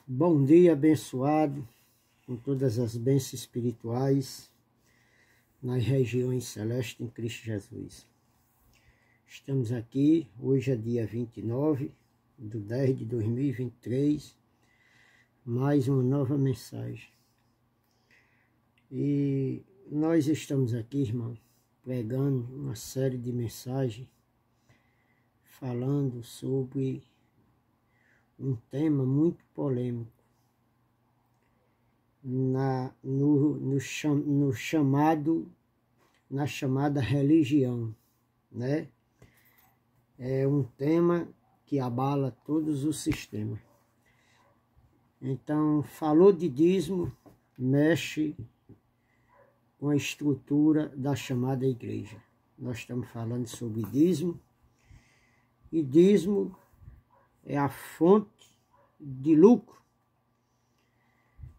Bom dia abençoado, com todas as bênçãos espirituais nas regiões celestes em Cristo Jesus. Estamos aqui, hoje é dia 29/10/2023, mais uma nova mensagem. E nós estamos aqui, irmão, pregando uma série de mensagens, falando sobre um tema muito polêmico na chamada religião, né? É um tema que abala todos os sistemas. Então, falou de dízimo, mexe com a estrutura da chamada igreja. Nós estamos falando sobre dízimo, e dízimo é a fonte de lucro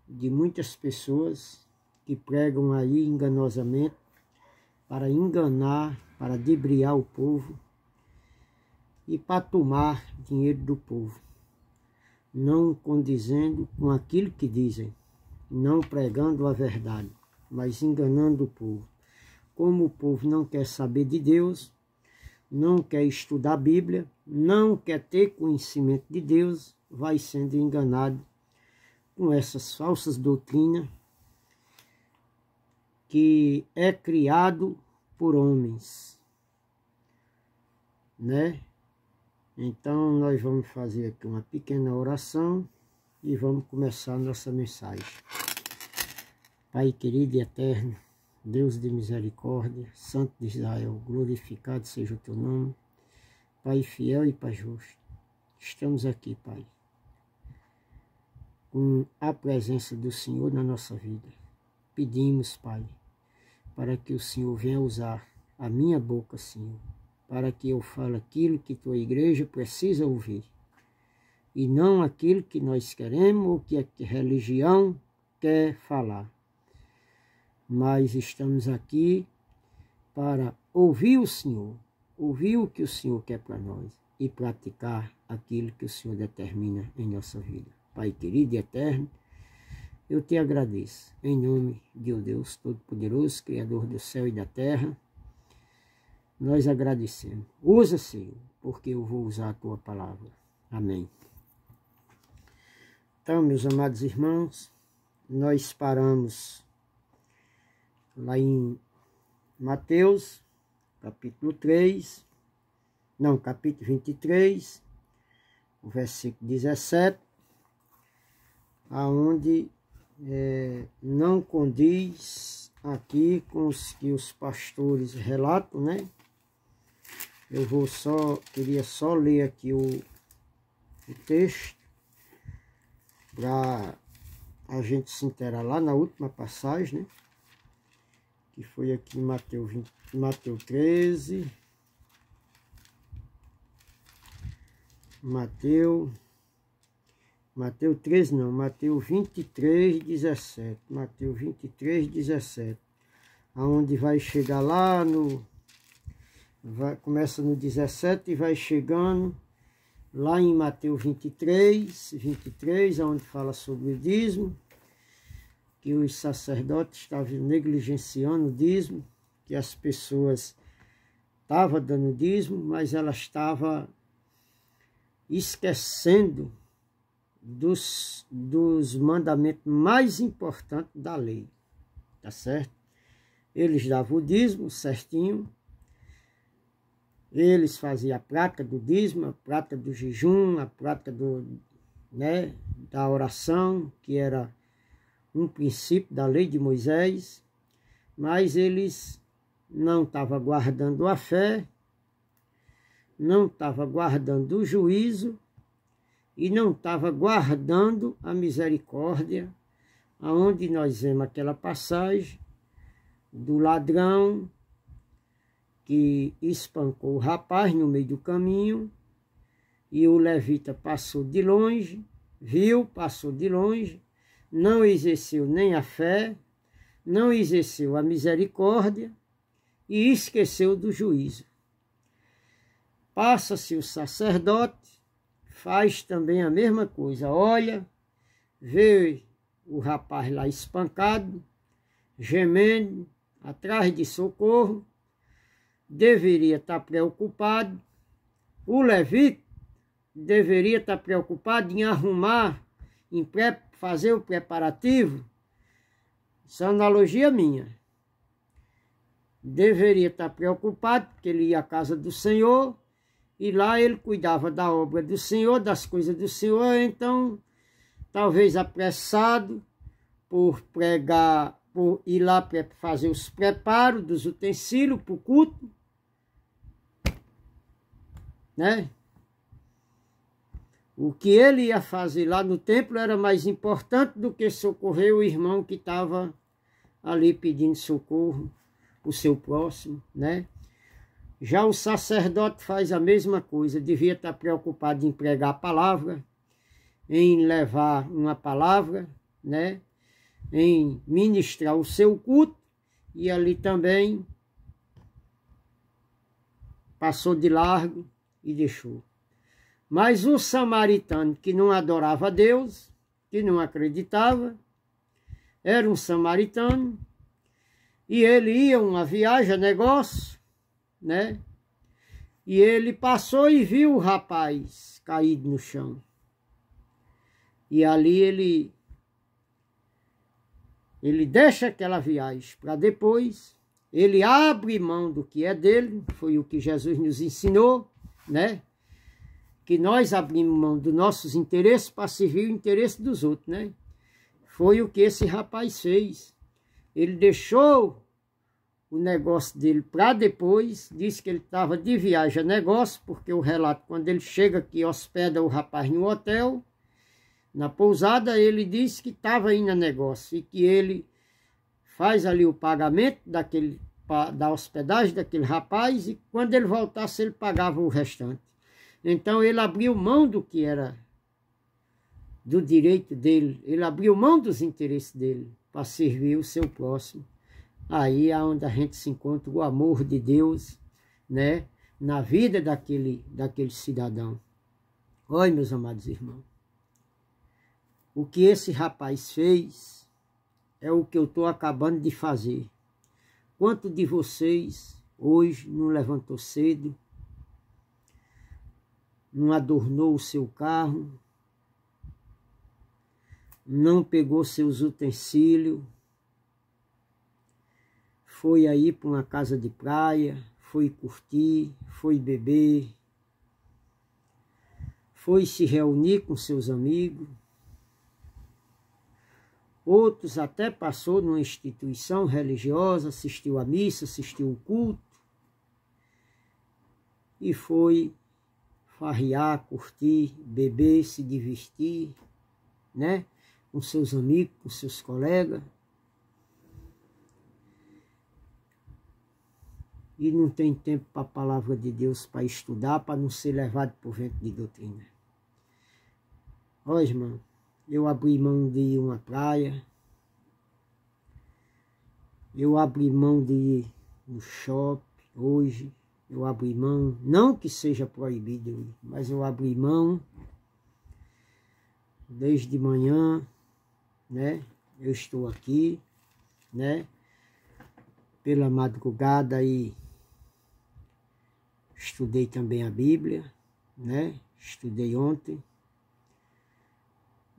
de muitas pessoas que pregam aí enganosamente para enganar, para debriar o povo e para tomar dinheiro do povo, não condizendo com aquilo que dizem, não pregando a verdade, mas enganando o povo. Como o povo não quer saber de Deus, não quer estudar a Bíblia, não quer ter conhecimento de Deus, vai sendo enganado com essas falsas doutrinas que é criado por homens, né? Então nós vamos fazer aqui uma pequena oração e vamos começar a nossa mensagem. Pai querido e eterno, Deus de misericórdia, Santo de Israel, glorificado seja o teu nome, Pai fiel e Pai justo. Estamos aqui, Pai, com a presença do Senhor na nossa vida. Pedimos, Pai, para que o Senhor venha usar a minha boca, Senhor, para que eu fale aquilo que tua igreja precisa ouvir, e não aquilo que nós queremos ou que a religião quer falar. Mas estamos aqui para ouvir o Senhor, ouvir o que o Senhor quer para nós e praticar aquilo que o Senhor determina em nossa vida. Pai querido e eterno, eu te agradeço, em nome de Deus Todo-Poderoso, Criador do céu e da terra. Nós agradecemos. Usa, Senhor, porque eu vou usar a tua palavra. Amém. Então, meus amados irmãos, nós paramos lá em Mateus, capítulo 23, o versículo 17, aonde não condiz aqui com os que os pastores relatam, né? Queria só ler aqui o texto para a gente se inteirar lá na última passagem, né? Que foi aqui em Mateus 13, Mateus 23:17, Mateus 23:17, aonde vai chegar lá começa no 17 e vai chegando lá em Mateus 23, aonde fala sobre o dízimo, que os sacerdotes estavam negligenciando o dízimo, que as pessoas estavam dando dízimo, mas elas estavam esquecendo dos mandamentos mais importantes da lei, tá certo? Eles davam o dízimo certinho, eles faziam a prática do dízimo, a prática do jejum, a prática da oração, que era um princípio da lei de Moisés, mas eles não estavam guardando a fé, não estavam guardando o juízo e não estavam guardando a misericórdia, aonde nós vemos aquela passagem do ladrão que espancou o rapaz no meio do caminho, e o levita passou de longe, passou de longe, não exerceu nem a fé, não exerceu a misericórdia e esqueceu do juízo. Passa-se o sacerdote, faz também a mesma coisa, olha, vê o rapaz lá espancado, gemendo, atrás de socorro, deveria estar preocupado. O levita deveria estar preocupado em arrumar, em fazer o preparativo. Essa é uma analogia minha. Deveria estar preocupado, porque ele ia à casa do Senhor, e lá ele cuidava da obra do Senhor, das coisas do Senhor. Então, talvez apressado por pregar, por ir lá fazer os preparos dos utensílios para o culto, né? O que ele ia fazer lá no templo era mais importante do que socorrer o irmão que estava ali pedindo socorro, o seu próximo, né? Já o sacerdote faz a mesma coisa, devia estar preocupado em pregar a palavra, em levar uma palavra, né? Em ministrar o seu culto, e ali também passou de largo e deixou. Mas o samaritano que não adorava a Deus, que não acreditava, era um samaritano, e ele ia uma viagem, negócio, né? E ele passou e viu o rapaz caído no chão. E ali ele deixa aquela viagem para depois, ele abre mão do que é dele, foi o que Jesus nos ensinou, né? Que nós abrimos mão dos nossos interesses para servir o interesse dos outros, né? Foi o que esse rapaz fez. Ele deixou o negócio dele para depois, disse que ele estava de viagem a negócio, porque o relato, quando ele chega aqui, hospeda o rapaz no hotel, na pousada, ele disse que estava indo a negócio, e que ele faz ali o pagamento da hospedagem daquele rapaz, e quando ele voltasse, ele pagava o restante. Então ele abriu mão do que era do direito dele, ele abriu mão dos interesses dele para servir o seu próximo. Aí é onde a gente se encontra o amor de Deus, né, na vida daquele cidadão. Olha, meus amados irmãos, o que esse rapaz fez é o que eu estou acabando de fazer. Quanto de vocês hoje não levantou cedo, não adornou o seu carro, não pegou seus utensílios, foi aí para uma casa de praia, foi curtir, foi beber, foi se reunir com seus amigos. Outros até passou numa instituição religiosa, assistiu à missa, assistiu o culto e foi farrear, curtir, beber, se divertir, né? Com seus amigos, com seus colegas. E não tem tempo para a palavra de Deus, para estudar, para não ser levado por vento de doutrina. Olha, irmão, eu abri mão de ir a uma praia, eu abri mão de ir no shopping hoje, eu abri mão, não que seja proibido, mas eu abri mão desde manhã, né? Eu estou aqui, né? Pela madrugada e estudei também a Bíblia, né? Estudei ontem.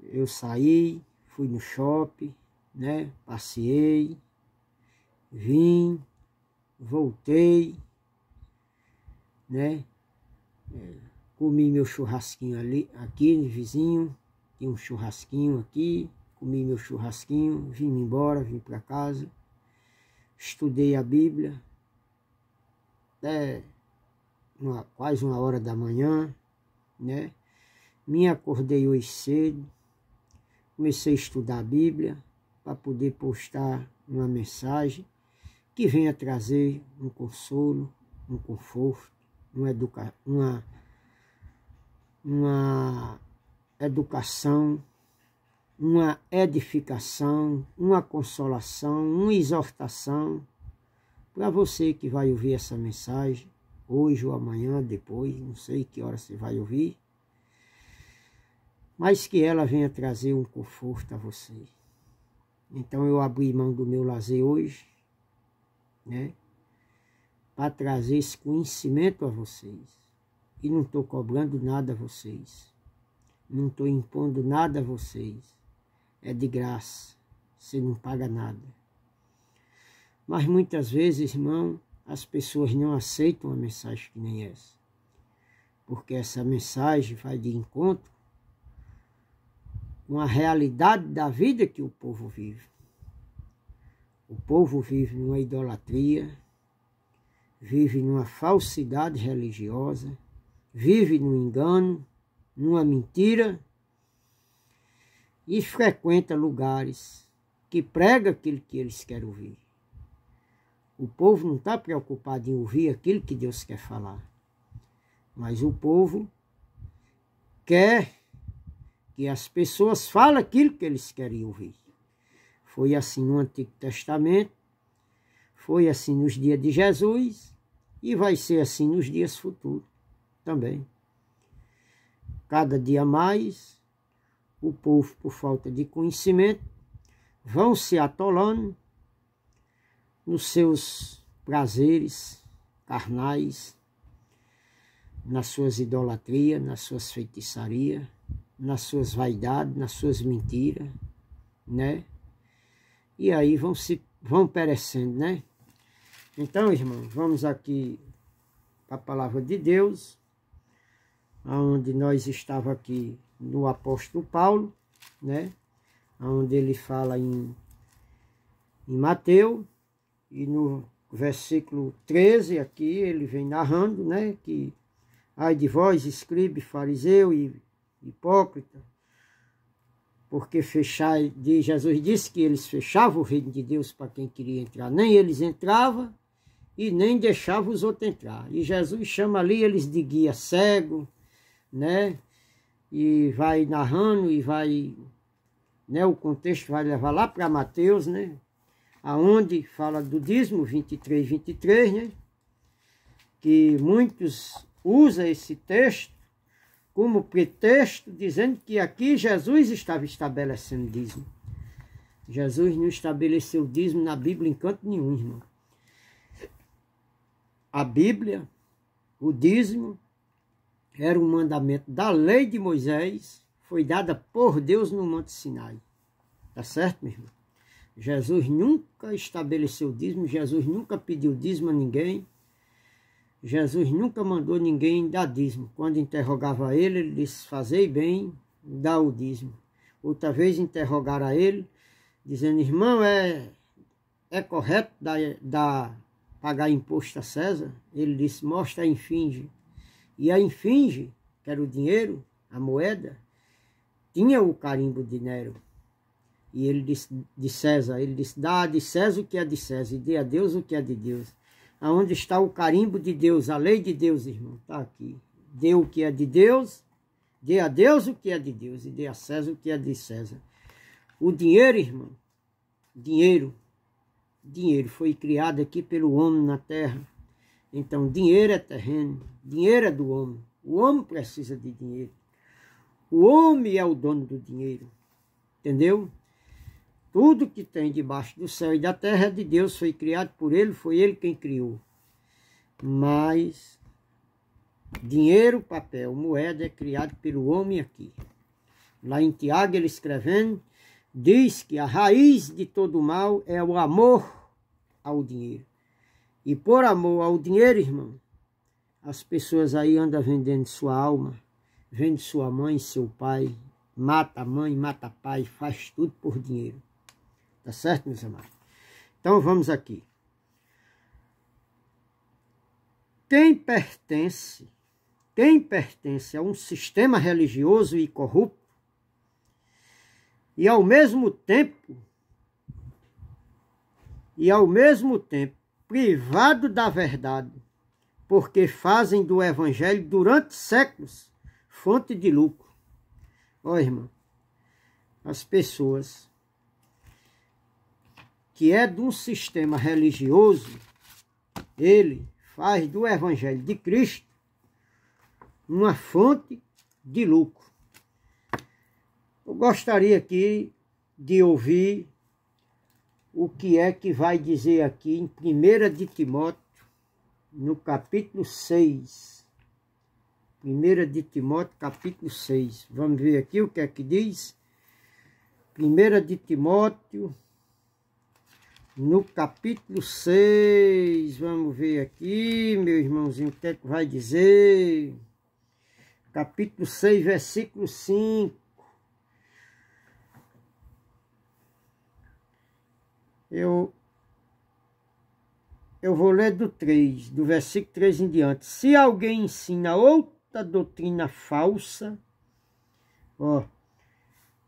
Eu saí, fui no shopping, né? Passeei, vim, voltei, né? Comi meu churrasquinho ali, aqui, vizinho, tinha um churrasquinho aqui, comi meu churrasquinho, vim embora, vim para casa, estudei a Bíblia, até quase 1h da manhã, né? Me acordei hoje cedo, comecei a estudar a Bíblia para poder postar uma mensagem que venha trazer um consolo, um conforto, uma educação, uma edificação, uma consolação, uma exortação para você que vai ouvir essa mensagem, hoje ou amanhã, depois, não sei que hora você vai ouvir. mas que ela venha trazer um conforto a você. Então eu abri mão do meu lazer hoje, né, para trazer esse conhecimento a vocês. E não estou cobrando nada a vocês. Não estou impondo nada a vocês. É de graça. Você não paga nada. Mas muitas vezes, irmão, as pessoas não aceitam uma mensagem que nem essa. Porque essa mensagem vai de encontro com a realidade da vida que o povo vive. O povo vive numa idolatria, vive numa falsidade religiosa, vive no engano, numa mentira e frequenta lugares que pregam aquilo que eles querem ouvir. O povo não está preocupado em ouvir aquilo que Deus quer falar, mas o povo quer que as pessoas falem aquilo que eles querem ouvir. Foi assim no Antigo Testamento, foi assim nos dias de Jesus e vai ser assim nos dias futuros também. Cada dia mais, o povo, por falta de conhecimento, vão se atolando nos seus prazeres carnais, nas suas idolatrias, nas suas feitiçarias, nas suas vaidades, nas suas mentiras, né? E aí vão perecendo, né? Então, irmão, vamos aqui para a palavra de Deus, onde nós estava aqui no apóstolo Paulo, né? Onde ele fala em Mateus, e no versículo 13 aqui ele vem narrando, né? Que ai de vós, escribe, fariseu e hipócrita, porque fechai, Jesus disse que eles fechavam o reino de Deus para quem queria entrar, nem eles entravam e nem deixavam os outros entrar. E Jesus chama ali eles de guia cego, né? E vai narrando e vai, né? O contexto vai levar lá para Mateus, né? Aonde fala do dízimo 23, né? Que muitos usam esse texto como pretexto, dizendo que aqui Jesus estava estabelecendo dízimo. Jesus não estabeleceu dízimo na Bíblia em canto nenhum, irmão. A Bíblia, o dízimo, era um mandamento da lei de Moisés, foi dada por Deus no Monte Sinai. Tá certo, meu irmão? Jesus nunca estabeleceu dízimo, Jesus nunca pediu dízimo a ninguém. Jesus nunca mandou ninguém dar dízimo. Quando interrogava ele, ele disse, fazei bem, dá o dízimo. Outra vez interrogaram a ele, dizendo, irmão, é correto pagar imposto a César? Ele disse, mostra a infinge. E a infinge, que era o dinheiro, a moeda, tinha o carimbo de Nero. E ele disse, de César, ele disse, dá de César o que é de César, e dê a Deus o que é de Deus. Aonde está o carimbo de Deus, a lei de Deus, irmão? Está aqui. Dê o que é de Deus, dê a Deus o que é de Deus, e dê a César o que é de César. O dinheiro, irmão, dinheiro foi criado aqui pelo homem na terra. Então, dinheiro é terreno, dinheiro é do homem. O homem precisa de dinheiro. O homem é o dono do dinheiro. Entendeu? Tudo que tem debaixo do céu e da terra é de Deus, foi criado por ele, foi ele quem criou. Mas dinheiro, papel, moeda é criado pelo homem aqui. Lá em Tiago, ele escrevendo, diz que a raiz de todo mal é o amor ao dinheiro. E por amor ao dinheiro, irmão, as pessoas aí andam vendendo sua alma, vende sua mãe, seu pai, mata a mãe, mata pai, faz tudo por dinheiro. Tá certo, meus amados? Então vamos aqui. Quem pertence a um sistema religioso e corrupto, e ao mesmo tempo privado da verdade, porque fazem do evangelho durante séculos fonte de lucro. Ó, irmão, as pessoas que é de um sistema religioso, ele faz do evangelho de Cristo uma fonte de lucro. gostaria aqui de ouvir o que é que vai dizer aqui em 1 de Timóteo, no capítulo 6. 1 de Timóteo, capítulo 6. Vamos ver aqui o que é que diz. 1 de Timóteo, no capítulo 6. Vamos ver aqui, meu irmãozinho, o que é que vai dizer. Capítulo 6, versículo 5. Eu vou ler do 3, do versículo 3 em diante. Se alguém ensina outra doutrina falsa,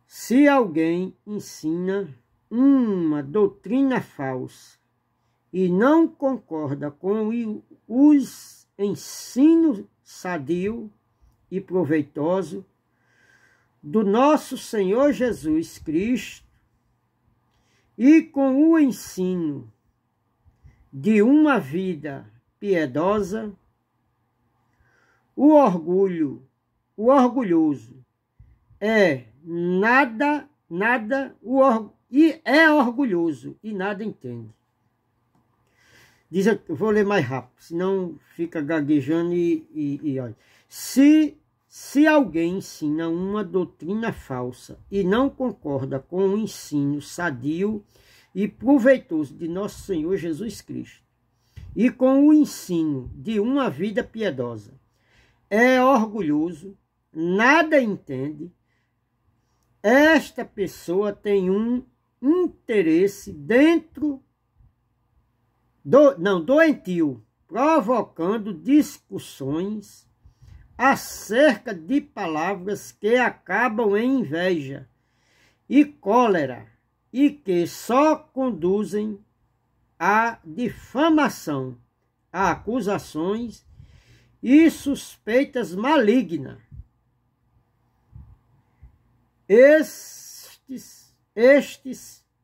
se alguém ensina uma doutrina falsa e não concorda com os ensinos sadio e proveitoso do nosso Senhor Jesus Cristo e com o ensino de uma vida piedosa, o orgulhoso é orgulhoso e nada entende. Diz, eu vou ler mais rápido, senão fica gaguejando e olha. Se alguém ensina uma doutrina falsa e não concorda com o ensino sadio e proveitoso de nosso Senhor Jesus Cristo, e com o ensino de uma vida piedosa, é orgulhoso, nada entende, esta pessoa tem um interesse doentio, provocando discussões acerca de palavras que acabam em inveja e cólera e que só conduzem à difamação, a acusações e suspeitas malignas. Estes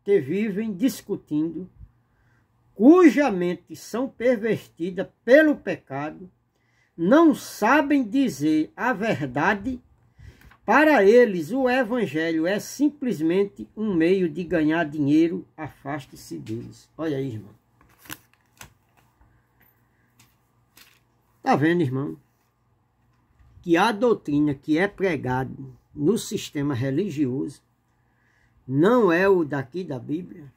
que vivem discutindo, cuja mente são pervertidas pelo pecado, não sabem dizer a verdade. Para eles, o evangelho é simplesmente um meio de ganhar dinheiro. Afaste-se deles. Olha aí, irmão. Tá vendo, irmão? Que a doutrina que é pregada no sistema religioso não é o daqui da Bíblia.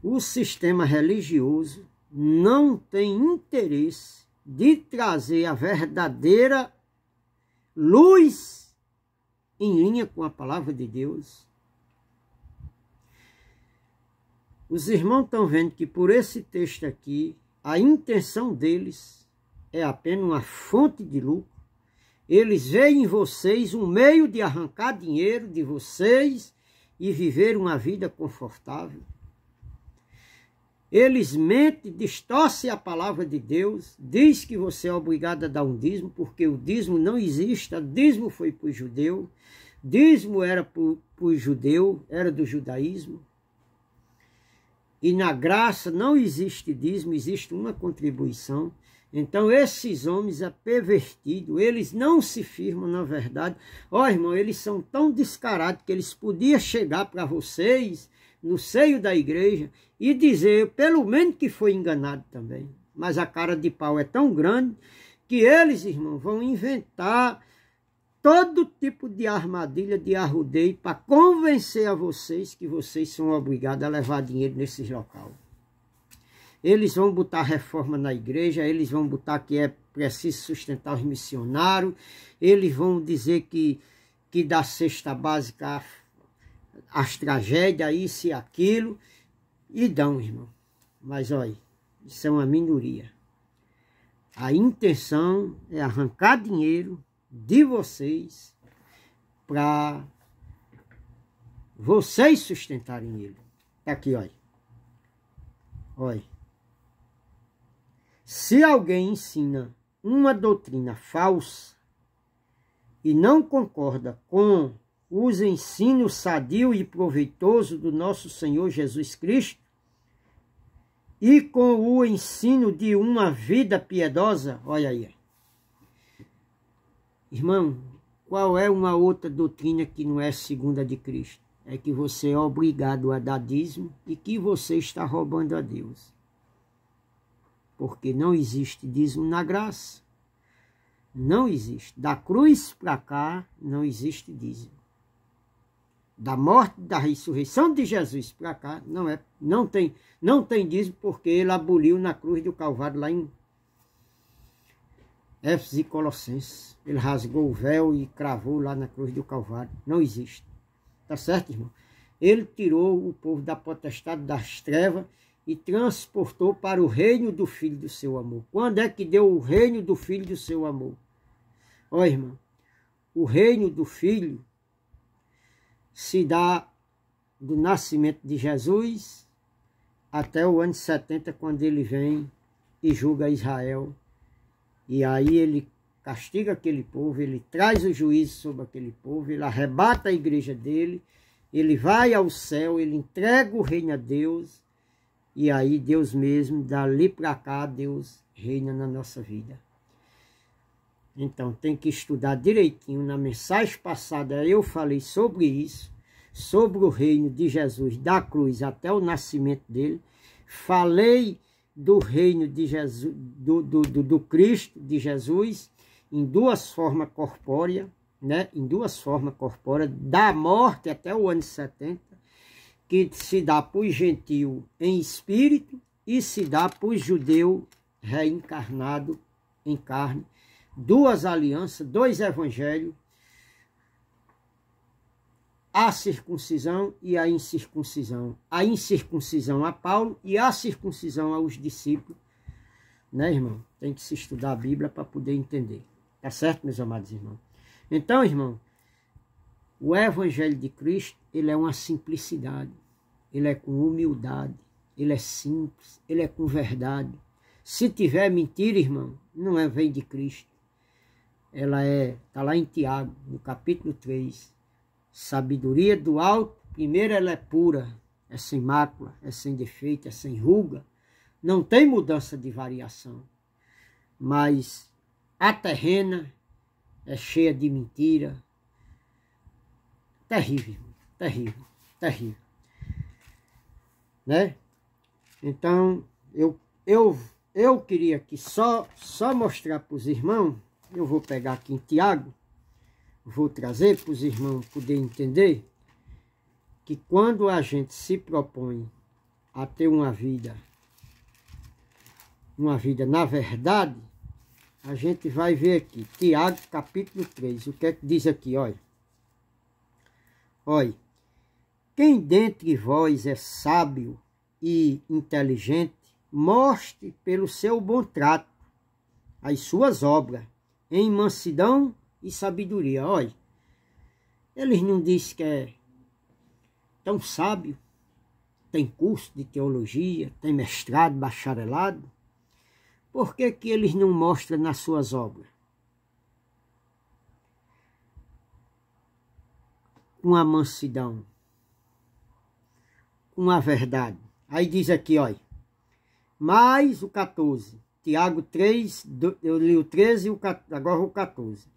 O sistema religioso não tem interesse de trazer a verdadeira luz em linha com a palavra de Deus. Os irmãos estão vendo que por esse texto aqui, a intenção deles é apenas uma fonte de lucro. Eles veem em vocês um meio de arrancar dinheiro de vocês e viver uma vida confortável. Eles mentem, distorcem a palavra de Deus, diz que você é obrigado a dar um dízimo, porque o dízimo não existe, o dízimo foi para o judeu, dízimo era para o judeu, era do judaísmo. E na graça não existe dízimo, existe uma contribuição. Então esses homens pervertidos, eles não se firmam na verdade. Irmão, eles são tão descarados que eles podiam chegar para vocês no seio da igreja e dizer, pelo menos que foi enganado também. Mas a cara de pau é tão grande que eles, irmão, vão inventar todo tipo de armadilha, de arrudeio para convencer a vocês que vocês são obrigados a levar dinheiro nesses locais. Eles vão botar reforma na igreja, eles vão botar que é preciso sustentar os missionários, eles vão dizer que dá cesta básica as tragédias, isso e aquilo, e dão, irmão. Mas olha, isso é uma minoria. A intenção é arrancar dinheiro de vocês para vocês sustentarem ele. Tá aqui, olha. Olha. Se alguém ensina uma doutrina falsa e não concorda com os ensinos sadio e proveitoso do nosso Senhor Jesus Cristo e com o ensino de uma vida piedosa, olha aí, Irmão, qual é uma outra doutrina que não é segunda de Cristo? É que você é obrigado a dar dízimo e que você está roubando a Deus. Porque não existe dízimo na graça. Não existe. Da cruz para cá, não existe dízimo. Da morte, da ressurreição de Jesus para cá, não tem dízimo, porque ele aboliu na cruz do Calvário, lá em Éfeso e Colossenses. Ele rasgou o véu e cravou lá na cruz do Calvário. Não existe. Tá certo, irmão? Ele tirou o povo da potestade das trevas e transportou para o reino do Filho do seu amor. Quando é que deu o reino do Filho do seu amor? Ó, irmão, o reino do Filho se dá do nascimento de Jesus até o ano 70, quando ele vem e julga Israel. E aí ele castiga aquele povo, ele traz o juízo sobre aquele povo, ele arrebata a igreja dele, ele vai ao céu, ele entrega o reino a Deus, e aí Deus mesmo, dali para cá, Deus reina na nossa vida. Então tem que estudar direitinho. Na mensagem passada eu falei sobre isso, sobre o reino de Jesus, da cruz até o nascimento dele. Falei do reino de Jesus, do Cristo, de Jesus, em duas formas corpóreas, né? Em duas formas corpóreas, da morte até o ano 70, que se dá para os gentios em espírito e se dá para os judeus reencarnado em carne. Duas alianças, dois evangelhos, a circuncisão e a incircuncisão. A incircuncisão a Paulo e a circuncisão aos discípulos. Né, irmão? Tem que se estudar a Bíblia para poder entender. Tá certo, meus amados irmãos? Então, irmão, o evangelho de Cristo, ele é uma simplicidade. Ele é com humildade. Ele é simples. Ele é com verdade. Se tiver mentira, irmão, não vem de Cristo. Ela está lá em Tiago, no capítulo 3. Sabedoria do alto, primeiro ela é pura, é sem mácula, é sem defeito, é sem ruga, não tem mudança de variação. Mas a terrena é cheia de mentira. Terrível, terrível, terrível. Né? Então, eu queria aqui só mostrar para os irmãos. Eu vou pegar aqui em Tiago, vou trazer para os irmãos poderem entender que quando a gente se propõe a ter uma vida na verdade, a gente vai ver aqui, Tiago capítulo 3, o que é que diz aqui, olha. Olha, quem dentre vós é sábio e inteligente, mostre pelo seu bom trato as suas obras, em mansidão e sabedoria. Olha, eles não dizem que é tão sábio, tem curso de teologia, tem mestrado, bacharelado. Por que que eles não mostram nas suas obras? Com a mansidão, com a verdade. Aí diz aqui, olha, mais o 14, Tiago 3, eu li o 13 e agora o 14.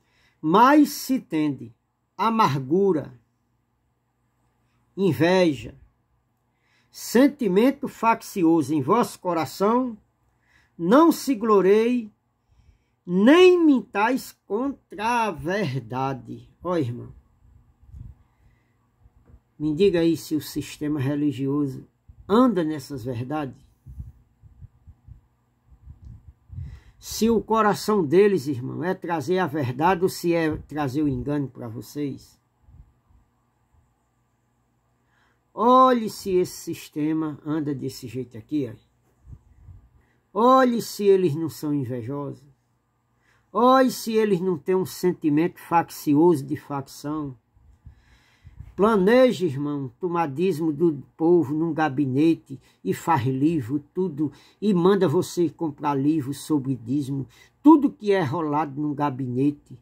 Mas se tende amargura, inveja, sentimento faccioso em vosso coração, não se gloreie, nem mintais contra a verdade. Ó, irmão, me diga aí se o sistema religioso anda nessas verdades. Se o coração deles, irmão, é trazer a verdade ou se é trazer o engano para vocês. Olhe se esse sistema anda desse jeito aqui. Olhe se eles não são invejosos. Olhe se eles não têm um sentimento faccioso de facção. Planeje, irmão, tomadismo do povo num gabinete e faz livro, tudo, e manda você comprar livros sobre dízimo, tudo que é rolado num gabinete,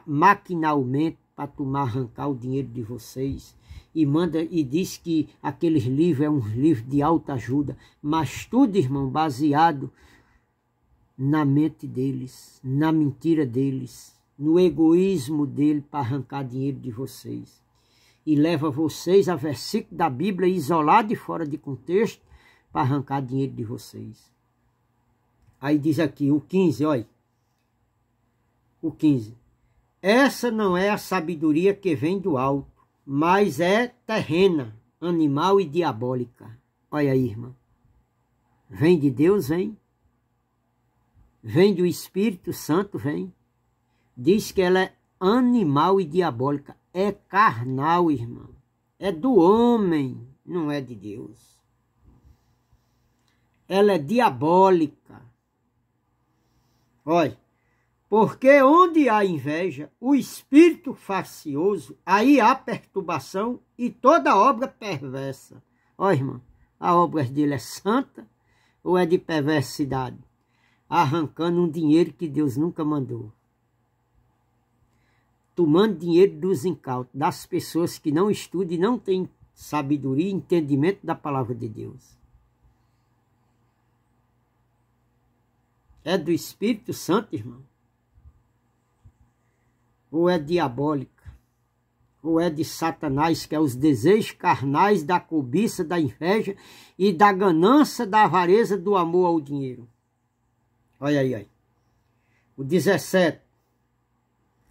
maquinalmente, para arrancar o dinheiro de vocês, e manda e diz que aqueles livros é um livro de alta ajuda, mas tudo, irmão, baseado na mente deles, na mentira deles, no egoísmo dele para arrancar dinheiro de vocês. E leva vocês a versículo da Bíblia isolado e fora de contexto para arrancar dinheiro de vocês. Aí diz aqui, o 15, olha. O 15. Essa não é a sabedoria que vem do alto, mas é terrena, animal e diabólica. Olha aí, irmão. Vem de Deus, vem. Vem do Espírito Santo, vem. Diz que ela é animal e diabólica. É carnal, irmão. É do homem, não é de Deus. Ela é diabólica. Olha. Porque onde há inveja, o espírito faccioso, aí há perturbação e toda obra perversa. Olha, irmão, a obra dele é santa ou é de perversidade? Arrancando um dinheiro que Deus nunca mandou. Tomando dinheiro dos incautos, das pessoas que não estudam e não têm sabedoria e entendimento da palavra de Deus. É do Espírito Santo, irmão? Ou é diabólica, ou é de Satanás, que é os desejos carnais da cobiça, da inveja e da ganância, da avareza, do amor ao dinheiro. Olha aí, olha. O 17.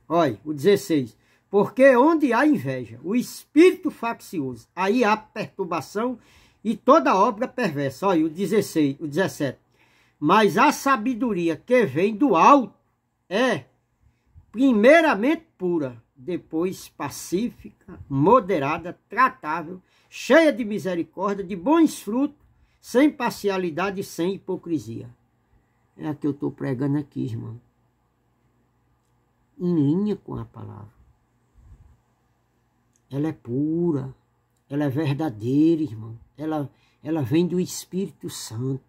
Olha, o 16. Porque onde há inveja, o espírito faccioso, aí há perturbação e toda obra perversa. Olha, o 16, o 17. Mas a sabedoria que vem do alto é primeiramente pura, depois pacífica, moderada, tratável, cheia de misericórdia, de bons frutos, sem parcialidade e sem hipocrisia. É a que eu estou pregando aqui, irmão. Em linha com a palavra. Ela é pura, ela é verdadeira, irmão. Ela vem do Espírito Santo.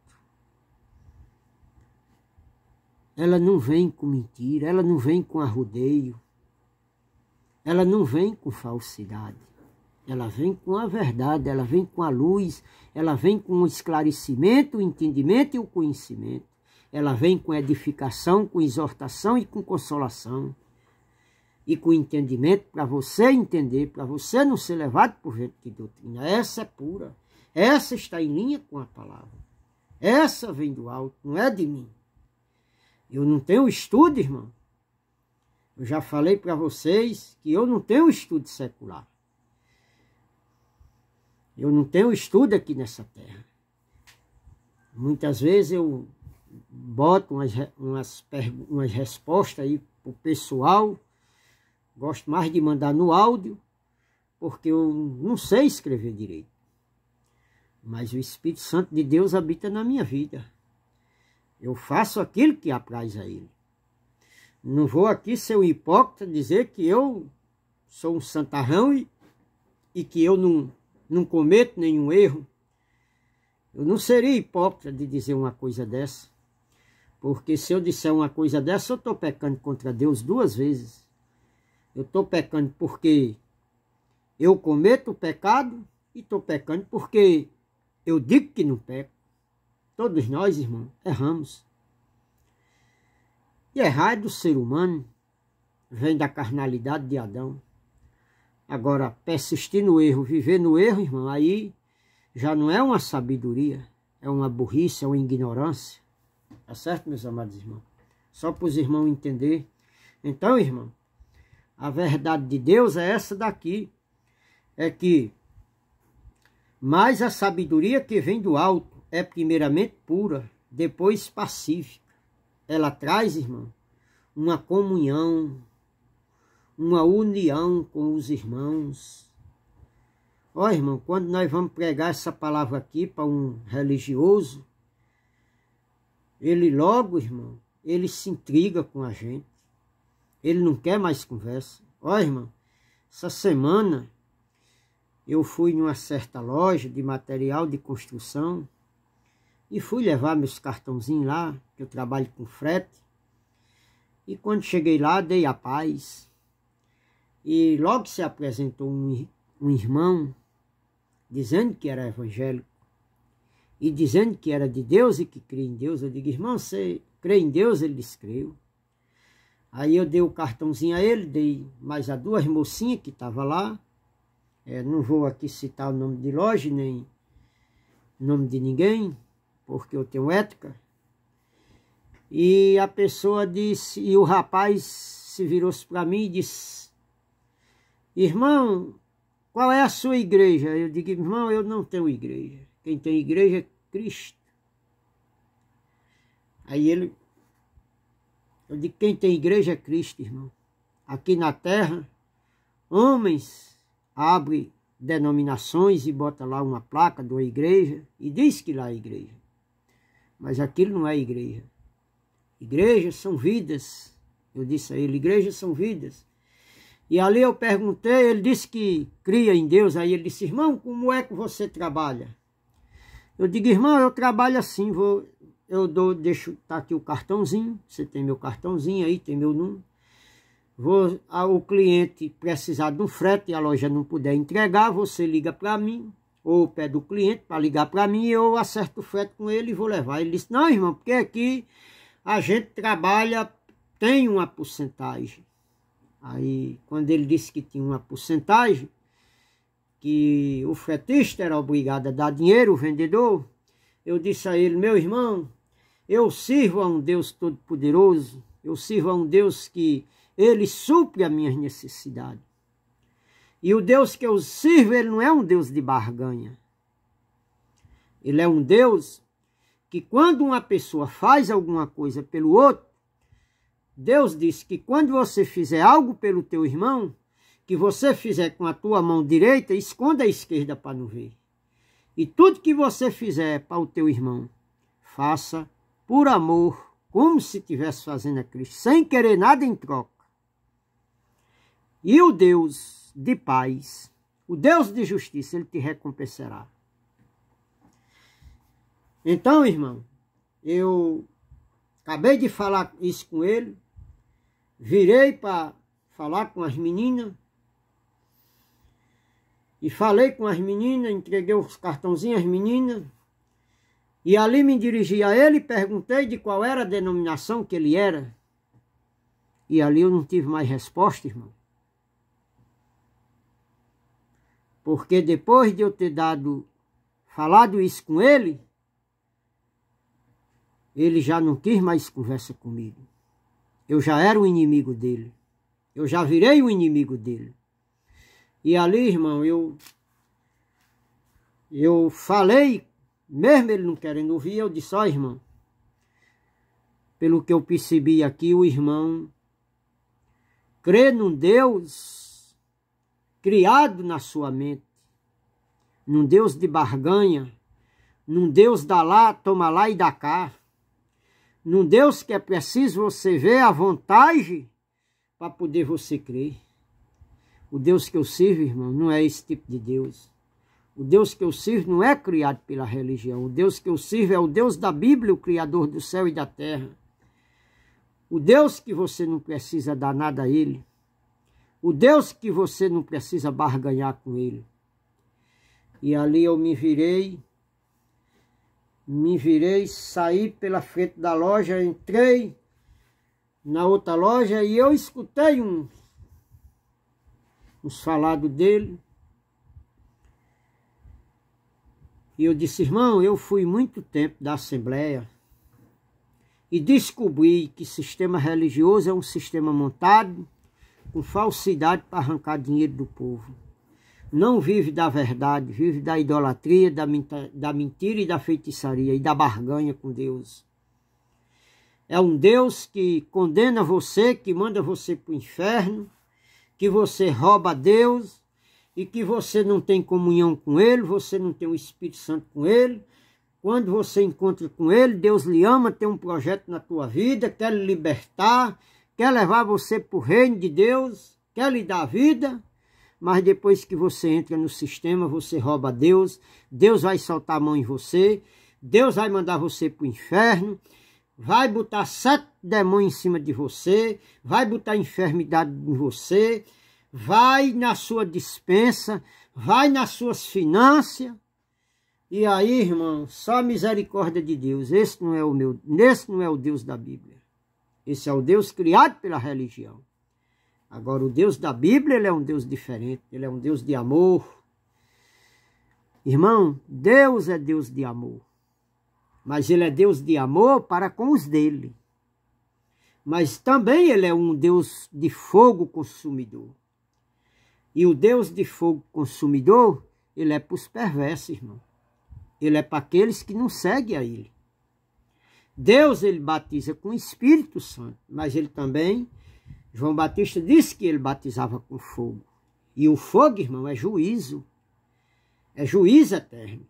Ela não vem com mentira, ela não vem com arrodeio, ela não vem com falsidade. Ela vem com a verdade, ela vem com a luz, ela vem com o esclarecimento, o entendimento e o conhecimento. Ela vem com edificação, com exortação e com consolação. E com entendimento para você entender, para você não ser levado por vento de doutrina. Essa é pura, essa está em linha com a palavra. Essa vem do alto, não é de mim. Eu não tenho estudo, irmão. Eu já falei para vocês que eu não tenho estudo secular. Eu não tenho estudo aqui nessa terra. Muitas vezes eu boto umas respostas aí para o pessoal. Gosto mais de mandar no áudio, porque eu não sei escrever direito. Mas o Espírito Santo de Deus habita na minha vida. Eu faço aquilo que apraz a ele. Não vou aqui ser um hipócrita, dizer que eu sou um santarrão e que eu não cometo nenhum erro. Eu não seria hipócrita de dizer uma coisa dessa. Porque se eu disser uma coisa dessa, eu estou pecando contra Deus 2 vezes. Eu estou pecando porque eu cometo o pecado e estou pecando porque eu digo que não peco. Todos nós, irmão, erramos. E errar é do ser humano, vem da carnalidade de Adão. Agora, persistir no erro, viver no erro, irmão, aí já não é uma sabedoria, é uma burrice, é uma ignorância. Tá certo, meus amados irmãos? Só para os irmãos entenderem. Então, irmão, a verdade de Deus é essa daqui. É que, mas a sabedoria que vem do alto é primeiramente pura, depois pacífica. Ela traz, irmão, uma comunhão, uma união com os irmãos. Ó, irmão, quando nós vamos pregar essa palavra aqui para um religioso, ele logo, irmão, ele se intriga com a gente. Ele não quer mais conversa. Ó, irmão, essa semana eu fui numa certa loja de material de construção e fui levar meus cartãozinhos lá, que eu trabalho com frete. E quando cheguei lá, dei a paz. E logo se apresentou um irmão, dizendo que era evangélico. E dizendo que era de Deus e que cria em Deus. Eu digo, irmão, você crê em Deus? Ele disse, creio. Aí eu dei o cartãozinho a ele, dei mais a duas mocinhas que estavam lá. Não vou aqui citar o nome de loja, nem nome de ninguém, porque eu tenho ética. E a pessoa disse, e o rapaz se virou-se para mim e disse: irmão, qual é a sua igreja? Eu digo: irmão, eu não tenho igreja. Quem tem igreja é Cristo. Aí eu digo: quem tem igreja é Cristo, irmão. Aqui na terra, homens abrem denominações e botam lá uma placa de uma igreja e diz que lá é igreja. Mas aquilo não é igreja. Igrejas são vidas. Eu disse a ele: igrejas são vidas. E ali eu perguntei, ele disse que cria em Deus. Aí ele disse: irmão, como é que você trabalha? Eu digo: irmão, eu trabalho assim, deixo, tá aqui o cartãozinho, você tem meu cartãozinho aí, tem meu número. O cliente precisar de um frete e a loja não puder entregar, você liga para mim, ou pede o cliente para ligar para mim, e eu acerto o frete com ele e vou levar. Ele disse: não, irmão, porque aqui a gente trabalha, tem uma porcentagem. Aí, quando ele disse que tinha uma porcentagem, que o fretista era obrigado a dar dinheiro, o vendedor, eu disse a ele: meu irmão, eu sirvo a um Deus todo-poderoso, eu sirvo a um Deus que ele supre as minhas necessidades. E o Deus que eu sirvo, ele não é um Deus de barganha. Ele é um Deus que quando uma pessoa faz alguma coisa pelo outro, Deus disse que quando você fizer algo pelo teu irmão, que você fizer com a tua mão direita, esconda a esquerda para não ver. E tudo que você fizer para o teu irmão, faça por amor, como se estivesse fazendo a Cristo, sem querer nada em troca. E o Deus de paz, o Deus de justiça, ele te recompensará. Então, irmão, eu acabei de falar isso com ele, virei para falar com as meninas, e falei com as meninas, entreguei os cartãozinhos às meninas, e ali me dirigi a ele e perguntei de qual era a denominação que ele era. E ali eu não tive mais resposta, irmão. Porque depois de eu ter falado isso com ele, ele já não quis mais conversa comigo. Eu já era o inimigo dele. Eu já virei o inimigo dele. E ali, irmão, eu falei, mesmo ele não querendo ouvir, eu disse: ó, irmão, pelo que eu percebi aqui, o irmão crê num Deus criado na sua mente, num Deus de barganha, num Deus dá lá, toma lá e dá cá, num Deus que é preciso você ver a vontade para poder você crer. O Deus que eu sirvo, irmão, não é esse tipo de Deus. O Deus que eu sirvo não é criado pela religião. O Deus que eu sirvo é o Deus da Bíblia, o Criador do céu e da terra. O Deus que você não precisa dar nada a Ele. O Deus que você não precisa barganhar com Ele. E ali eu me virei, saí pela frente da loja, entrei na outra loja e eu escutei uns falados dele. E eu disse: irmão, eu fui muito tempo da Assembleia e descobri que sistema religioso é um sistema montado com falsidade para arrancar dinheiro do povo. Não vive da verdade, vive da idolatria, da mentira e da feitiçaria e da barganha com Deus. É um Deus que condena você, que manda você para o inferno, que você rouba a Deus e que você não tem comunhão com Ele, você não tem o Espírito Santo com Ele. Quando você encontra com Ele, Deus lhe ama, tem um projeto na tua vida, quer lhe libertar, quer levar você para o reino de Deus, quer lhe dar vida, mas depois que você entra no sistema, você rouba Deus, Deus vai soltar a mão em você, Deus vai mandar você para o inferno, vai botar 7 demônios em cima de você, vai botar enfermidade em você, vai na sua despensa, vai nas suas finanças. E aí, irmão, só a misericórdia de Deus. Esse não é o Deus da Bíblia. Esse é o Deus criado pela religião. Agora, o Deus da Bíblia, ele é um Deus diferente. Ele é um Deus de amor. Irmão, Deus é Deus de amor. Mas ele é Deus de amor para com os dele. Mas também ele é um Deus de fogo consumidor. E o Deus de fogo consumidor, ele é para os perversos, irmão. Ele é para aqueles que não seguem a ele. Deus, ele batiza com o Espírito Santo, mas ele também, João Batista disse que ele batizava com fogo. E o fogo, irmão, é juízo. É juízo eterno.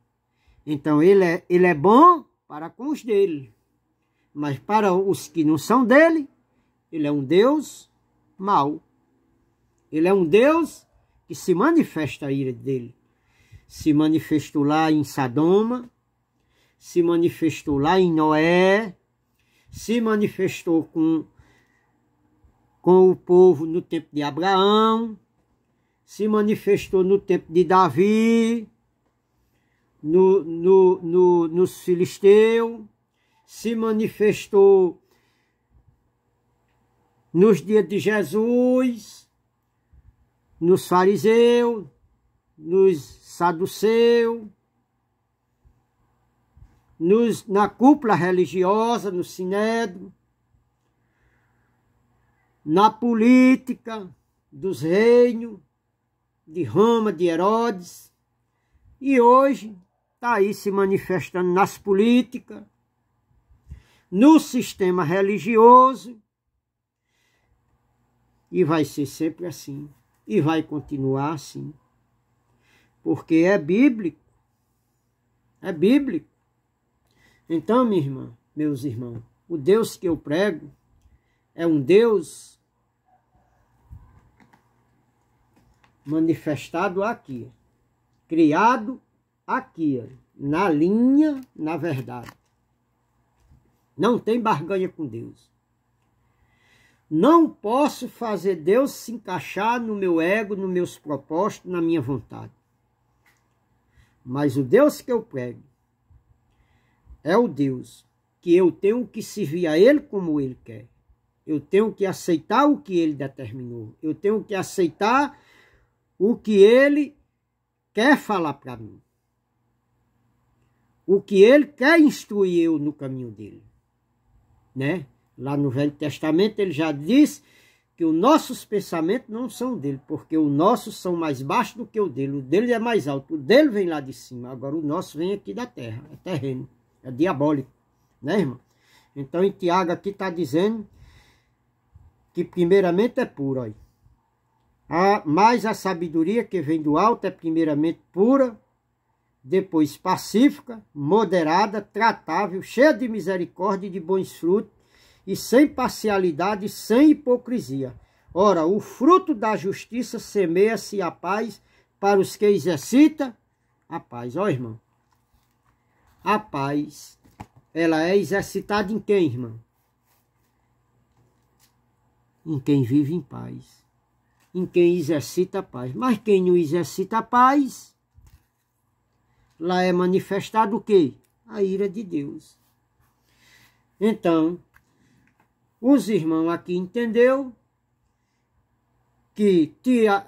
Então, ele é bom para com os dele. Mas para os que não são dele, ele é um Deus mau. Ele é um Deus que se manifesta a ira dele. Se manifestou lá em Sodoma, se manifestou lá em Noé, se manifestou com o povo no tempo de Abraão, se manifestou no tempo de Davi, nos filisteus, se manifestou nos dias de Jesus, nos fariseus, nos saduceus, na cúpula religiosa, no sinédrio, na política dos reinos, de Roma, de Herodes, e hoje está aí se manifestando nas políticas, no sistema religioso, e vai ser sempre assim, e vai continuar assim, porque é bíblico, é bíblico. Então, minha irmã, meus irmãos, o Deus que eu prego é um Deus manifestado aqui, criado aqui, na linha, na verdade. Não tem barganha com Deus. Não posso fazer Deus se encaixar no meu ego, nos meus propósitos, na minha vontade. Mas o Deus que eu prego é o Deus que eu tenho que servir a Ele como Ele quer. Eu tenho que aceitar o que Ele determinou. Eu tenho que aceitar o que Ele quer falar para mim. O que Ele quer instruir eu no caminho dEle. Né? Lá no Velho Testamento Ele já diz que os nossos pensamentos não são dEle, porque os nossos são mais baixos do que o dEle. O dEle é mais alto, o dEle vem lá de cima. Agora o nosso vem aqui da terra, é terreno. É diabólico, né, irmão? Então, em Tiago aqui está dizendo que primeiramente é puro, olha. Mas a sabedoria que vem do alto é primeiramente pura, depois pacífica, moderada, tratável, cheia de misericórdia e de bons frutos, e sem parcialidade, sem hipocrisia. Ora, o fruto da justiça semeia-se a paz para os que exercitam a paz. Ó, irmão. A paz, ela é exercitada em quem, irmão? Em quem vive em paz. Em quem exercita a paz. Mas quem não exercita a paz, lá é manifestado o quê? A ira de Deus. Então, os irmãos aqui entenderam que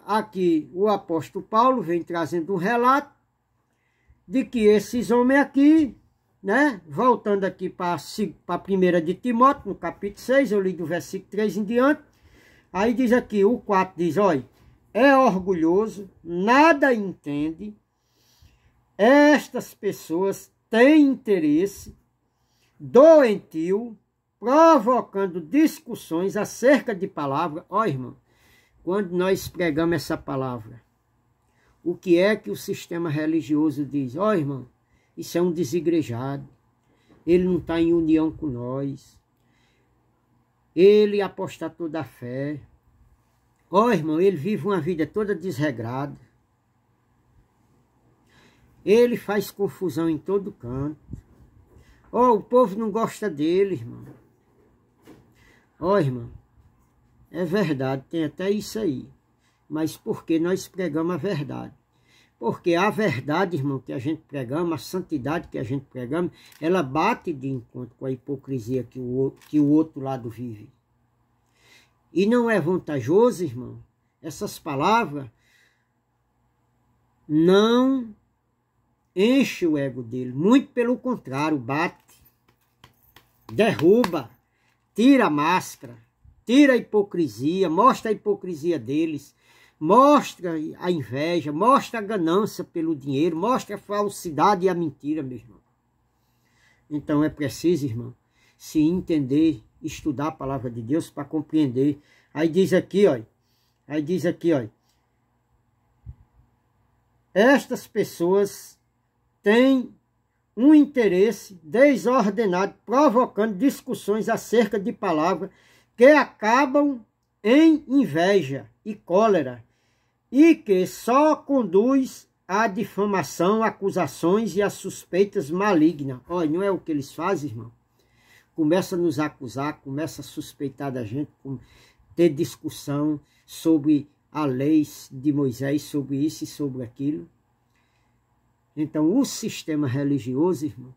aqui o apóstolo Paulo vem trazendo um relato de que esses homens aqui, né, voltando aqui para a 1 de Timóteo, no capítulo 6, eu li do versículo 3 em diante, aí diz aqui, o 4 diz, olha, é orgulhoso, nada entende, estas pessoas têm interesse, doentio, provocando discussões acerca de palavra. Ó, irmão, quando nós pregamos essa palavra, o que é que o sistema religioso diz? Ó, irmão, isso é um desigrejado. Ele não está em união com nós. Ele apostatou da fé. Ó, irmão, ele vive uma vida toda desregrada. Ele faz confusão em todo canto. Ó, o povo não gosta dele, irmão. Ó, irmão, é verdade, tem até isso aí. Mas por que nós pregamos a verdade? Porque a verdade, irmão, que a gente pregamos, a santidade que a gente pregamos, ela bate de encontro com a hipocrisia que o outro lado vive. e não é vantajoso, irmão, essas palavras não enche o ego dele. Muito pelo contrário, bate, derruba, tira a máscara, tira a hipocrisia, mostra a hipocrisia deles, mostra a inveja, mostra a ganância pelo dinheiro, mostra a falsidade e a mentira, meu irmão. Então é preciso, irmão, se entender, estudar a palavra de Deus para compreender. Aí diz aqui, ó, estas pessoas têm um interesse desordenado, provocando discussões acerca de palavras que acabam em inveja e cólera, e que só conduz à difamação, acusações e a suspeitas malignas. Olha, não é o que eles fazem, irmão? Começa a nos acusar, começa a suspeitar da gente, ter discussão sobre a lei de Moisés, sobre isso e sobre aquilo. Então, o sistema religioso, irmão,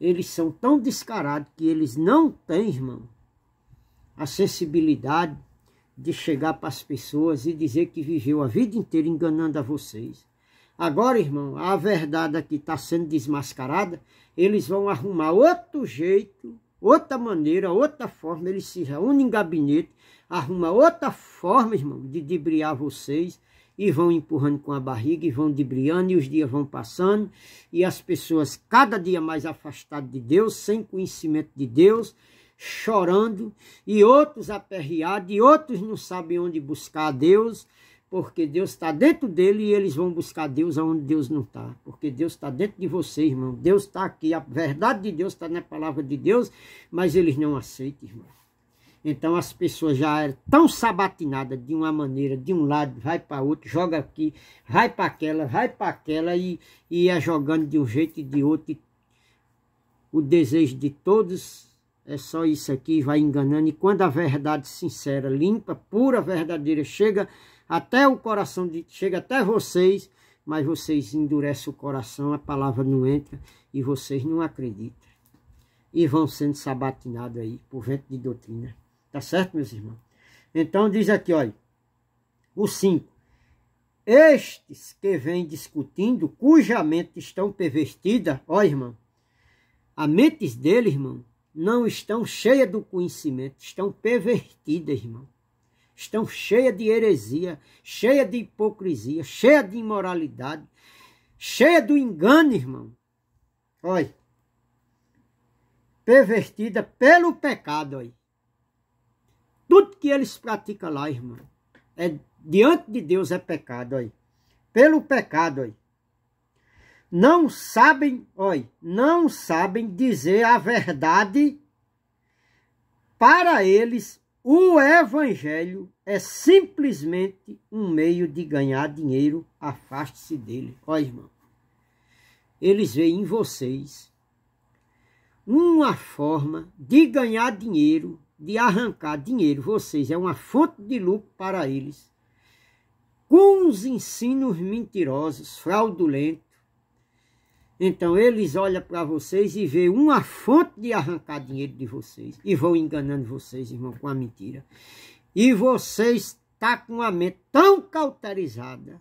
eles são tão descarados que eles não têm, irmão, a sensibilidade de chegar para as pessoas e dizer que viveu a vida inteira enganando a vocês. Agora, irmão, a verdade aqui está sendo desmascarada, eles vão arrumar outro jeito, outra maneira, outra forma, eles se reúnem em gabinete, arrumam outra forma, irmão, de dibriar vocês, e vão empurrando com a barriga, e vão dibriando, e os dias vão passando, e as pessoas cada dia mais afastadas de Deus, sem conhecimento de Deus, chorando, e outros aperreados, e outros não sabem onde buscar a Deus, porque Deus está dentro dele, e eles vão buscar Deus aonde Deus não está, porque Deus está dentro de você, irmão. Deus está aqui, a verdade de Deus está na palavra de Deus, mas eles não aceitam, irmão. Então as pessoas já eram tão sabatinadas de uma maneira, de um lado, vai para outro, joga aqui, vai para aquela, e ia jogando de um jeito e de outro. E o desejo de todos é só isso aqui, vai enganando. E quando a verdade sincera, limpa, pura, verdadeira, chega até o coração, chega até vocês, mas vocês endurecem o coração, a palavra não entra e vocês não acreditam. E vão sendo sabatinados aí por vento de doutrina. Tá certo, meus irmãos? Então diz aqui, olha, o 5. Estes que vêm discutindo, cuja mente estão pervertida, ó irmão, a mentes dele, irmão, não estão cheias do conhecimento, estão pervertidas, irmão. Estão cheias de heresia, cheias de hipocrisia, cheias de imoralidade, cheias do engano, irmão. Olha, pervertida pelo pecado, olha. Tudo que eles praticam lá, irmão, diante de Deus é pecado, olha. Pelo pecado, olha. Não sabem dizer a verdade. Para eles, o evangelho é simplesmente um meio de ganhar dinheiro. Afaste-se dele. Olha, irmão, eles veem em vocês uma forma de ganhar dinheiro, de arrancar dinheiro. Vocês é uma fonte de lucro para eles, com os ensinos mentirosos, fraudulentos. Então eles olham para vocês e veem uma fonte de arrancar dinheiro de vocês, e vão enganando vocês, irmão, com a mentira. E vocês estão com a mente tão cauterizada,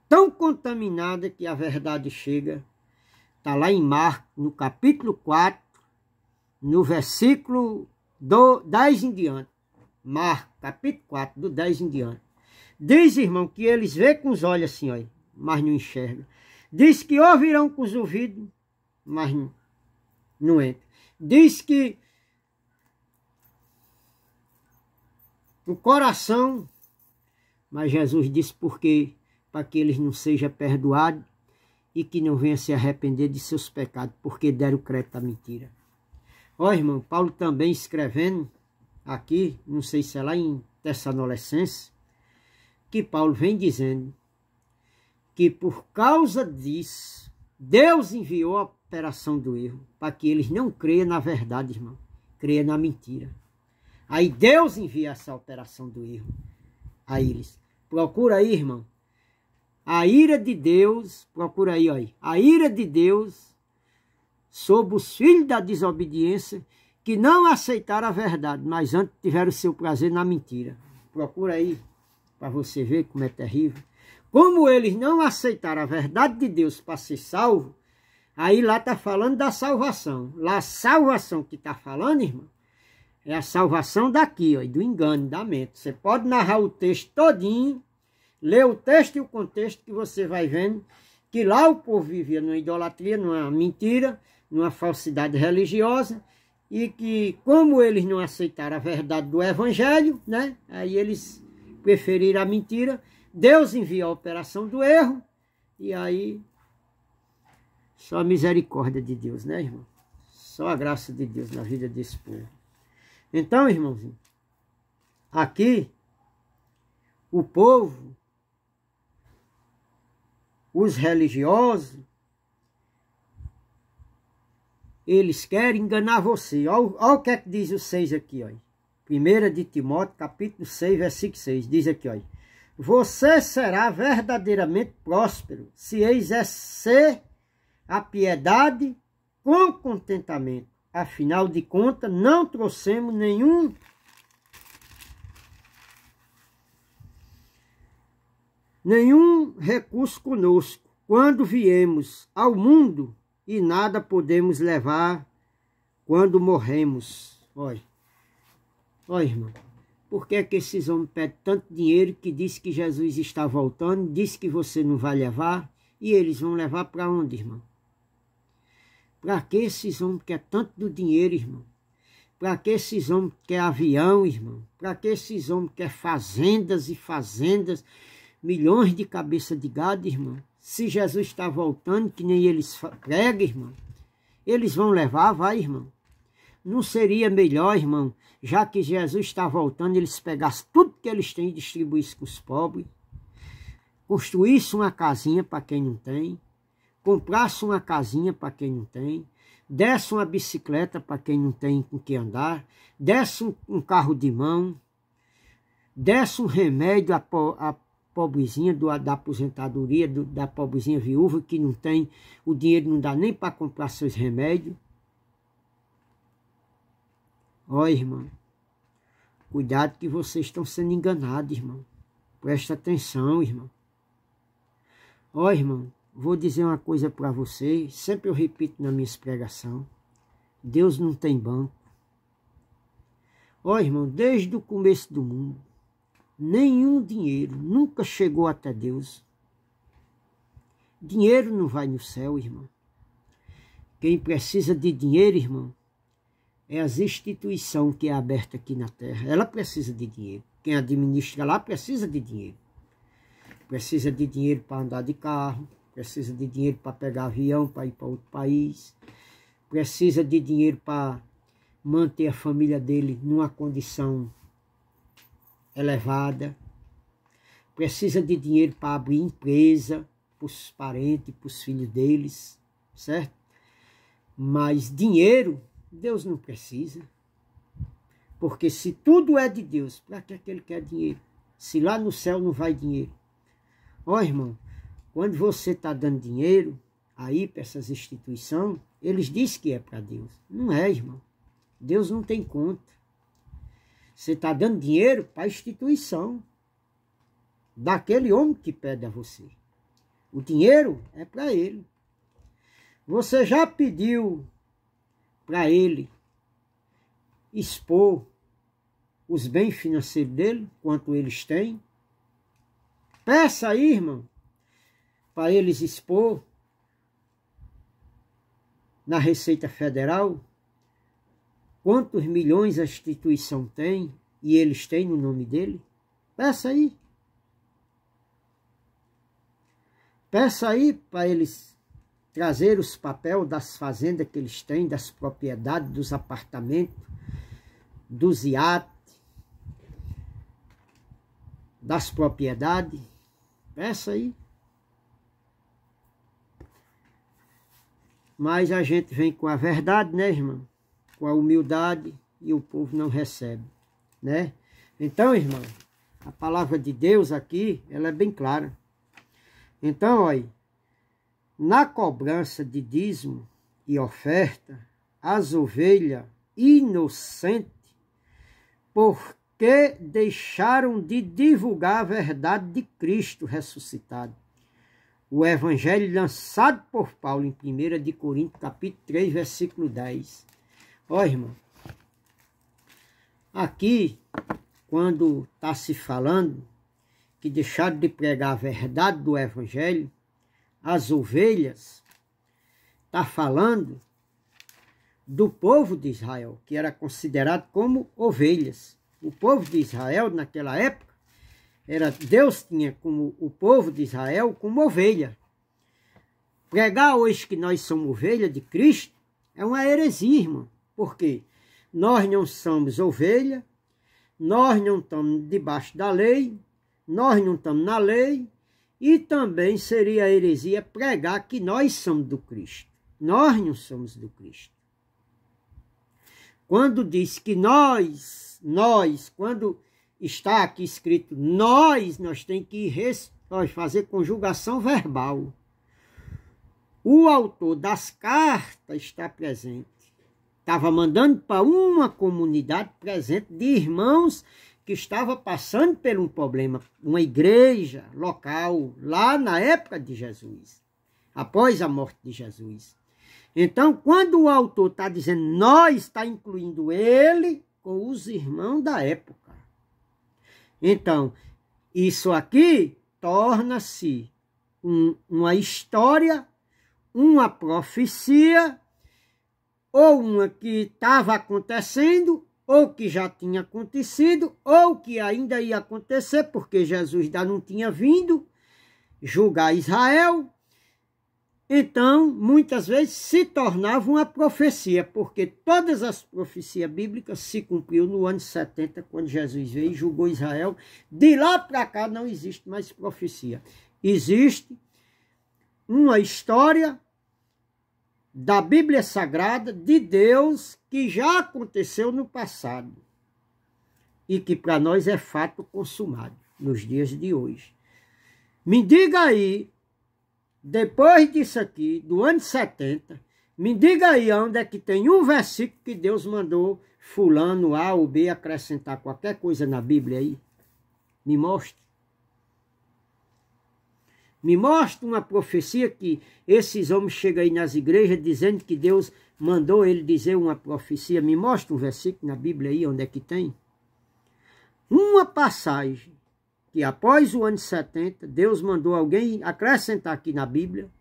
tão contaminada, que a verdade chega. Está lá em Marcos, no capítulo 4, no versículo 10 em diante. Marcos, capítulo 4, do 10 em diante. Diz, irmão, que eles veem com os olhos assim, olha, mas não enxergam. Diz que ouvirão com os ouvidos, mas não entra. Diz que o coração, mas Jesus disse porque para que eles não sejam perdoados e que não venham se arrepender de seus pecados, porque deram crédito à mentira. Ó, irmão, Paulo também escrevendo aqui, não sei se é lá em Tessalonicenses, que Paulo vem dizendo que por causa disso, Deus enviou a operação do erro, para que eles não creiam na verdade, irmão, creiam na mentira. Aí Deus envia essa operação do erro a eles. Procura aí, irmão, a ira de Deus, procura aí, olha, a ira de Deus sobre os filhos da desobediência, que não aceitaram a verdade, mas antes tiveram o seu prazer na mentira. Procura aí, para você ver como é terrível. Como eles não aceitaram a verdade de Deus para ser salvo, aí lá está falando da salvação. Lá a salvação que está falando, irmão, é a salvação daqui, ó, do engano, da mente. Você pode narrar o texto todinho, ler o texto e o contexto que você vai vendo que lá o povo vivia numa idolatria, numa mentira, numa falsidade religiosa, e que como eles não aceitaram a verdade do evangelho, né, aí eles preferiram a mentira, Deus envia a operação do erro, e aí só a misericórdia de Deus, né, irmão? Só a graça de Deus na vida desse povo. Então, irmãozinho, aqui o povo, os religiosos, eles querem enganar você. Olha o que é que diz o 6 aqui, ó. 1 de Timóteo, capítulo 6, versículo 6. Diz aqui, ó. Você será verdadeiramente próspero se exercer a piedade com contentamento. Afinal de contas, não trouxemos nenhum recurso conosco quando viemos ao mundo e nada podemos levar quando morremos. Olha, irmão, por que que esses homens pedem tanto dinheiro que diz que Jesus está voltando, diz que você não vai levar, e eles vão levar para onde, irmão? Para que esses homens querem tanto do dinheiro, irmão? Para que esses homens querem avião, irmão? Para que esses homens querem fazendas e fazendas, milhões de cabeça de gado, irmão? Se Jesus está voltando, que nem eles pregam, irmão, eles vão levar, vai, irmão. Não seria melhor, irmão, já que Jesus está voltando, eles pegassem tudo que eles têm e distribuíssem com os pobres, construíssem uma casinha para quem não tem, comprassem uma casinha para quem não tem, dessem uma bicicleta para quem não tem com que andar, dessem um carro de mão, dessem um remédio a pobrezinha da aposentadoria, da pobrezinha viúva que não tem, o dinheiro não dá nem para comprar seus remédios. Ó, irmão, cuidado que vocês estão sendo enganados, irmão. Presta atenção, irmão. Ó, irmão, vou dizer uma coisa para vocês, sempre eu repito na minha pregação, Deus não tem banco. Ó, irmão, desde o começo do mundo, nenhum dinheiro nunca chegou até Deus. Dinheiro não vai no céu, irmão. Quem precisa de dinheiro, irmão, é as instituições que é aberta aqui na terra. Ela precisa de dinheiro. Quem administra lá precisa de dinheiro. Precisa de dinheiro para andar de carro, precisa de dinheiro para pegar avião, para ir para outro país, precisa de dinheiro para manter a família dele numa condição elevada, precisa de dinheiro para abrir empresa para os parentes, para os filhos deles, certo? Mas dinheiro, Deus não precisa, porque se tudo é de Deus, para que ele quer dinheiro? Se lá no céu não vai dinheiro. Ó, irmão, quando você está dando dinheiro aí para essas instituições, eles dizem que é para Deus. Não é, irmão. Deus não tem conta. Você está dando dinheiro para a instituição daquele homem que pede a você. O dinheiro é para ele. Você já pediu para ele expor os bens financeiros dele, quanto eles têm? Peça aí, irmão, para eles expor na Receita Federal quantos milhões a instituição tem e eles têm no nome dele. Peça aí. Peça aí para eles trazer os papéis das fazendas que eles têm, das propriedades, dos apartamentos, dos iates, das propriedades. Peça aí. Mas a gente vem com a verdade, né, irmão? Com a humildade, e o povo não recebe, né? Então, irmão, a palavra de Deus aqui, ela é bem clara. Então, olha, na cobrança de dízimo e oferta, as ovelhas inocente, porque deixaram de divulgar a verdade de Cristo ressuscitado. O evangelho lançado por Paulo em 1 de Coríntios, capítulo 3, versículo 10. Ó, irmão, aqui, quando está se falando que deixaram de pregar a verdade do evangelho, as ovelhas, está falando do povo de Israel, que era considerado como ovelhas. O povo de Israel, naquela época, Deus tinha como o povo de Israel como ovelha. Pregar hoje que nós somos ovelha de Cristo é uma heresia, irmão. Por quê? Nós não somos ovelha, nós não estamos debaixo da lei, nós não estamos na lei, e também seria heresia pregar que nós somos do Cristo. Nós não somos do Cristo. Quando diz que nós, quando está aqui escrito nós temos que fazer conjugação verbal. O autor das cartas está presente. Estava mandando para uma comunidade presente de irmãos que estava passando por um problema, uma igreja local, lá na época de Jesus, após a morte de Jesus. Então, quando o autor está dizendo nós, está incluindo ele com os irmãos da época. Então, isso aqui torna-se uma história, uma profecia, ou uma que estava acontecendo, ou que já tinha acontecido, ou que ainda ia acontecer, porque Jesus ainda não tinha vindo julgar Israel. Então, muitas vezes se tornava uma profecia, porque todas as profecias bíblicas se cumpriu no ano 70, quando Jesus veio e julgou Israel. De lá para cá não existe mais profecia. Existe uma história da Bíblia Sagrada de Deus que já aconteceu no passado e que para nós é fato consumado nos dias de hoje. Me diga aí, depois disso aqui, do ano 70, me diga aí onde é que tem um versículo que Deus mandou fulano A ou B acrescentar qualquer coisa na Bíblia aí. Me mostre. Me mostre uma profecia que esses homens chegam aí nas igrejas dizendo que Deus mandou ele dizer uma profecia. Me mostre um versículo na Bíblia aí onde é que tem. Uma passagem que após o ano 70, Deus mandou alguém acrescentar aqui na Bíblia,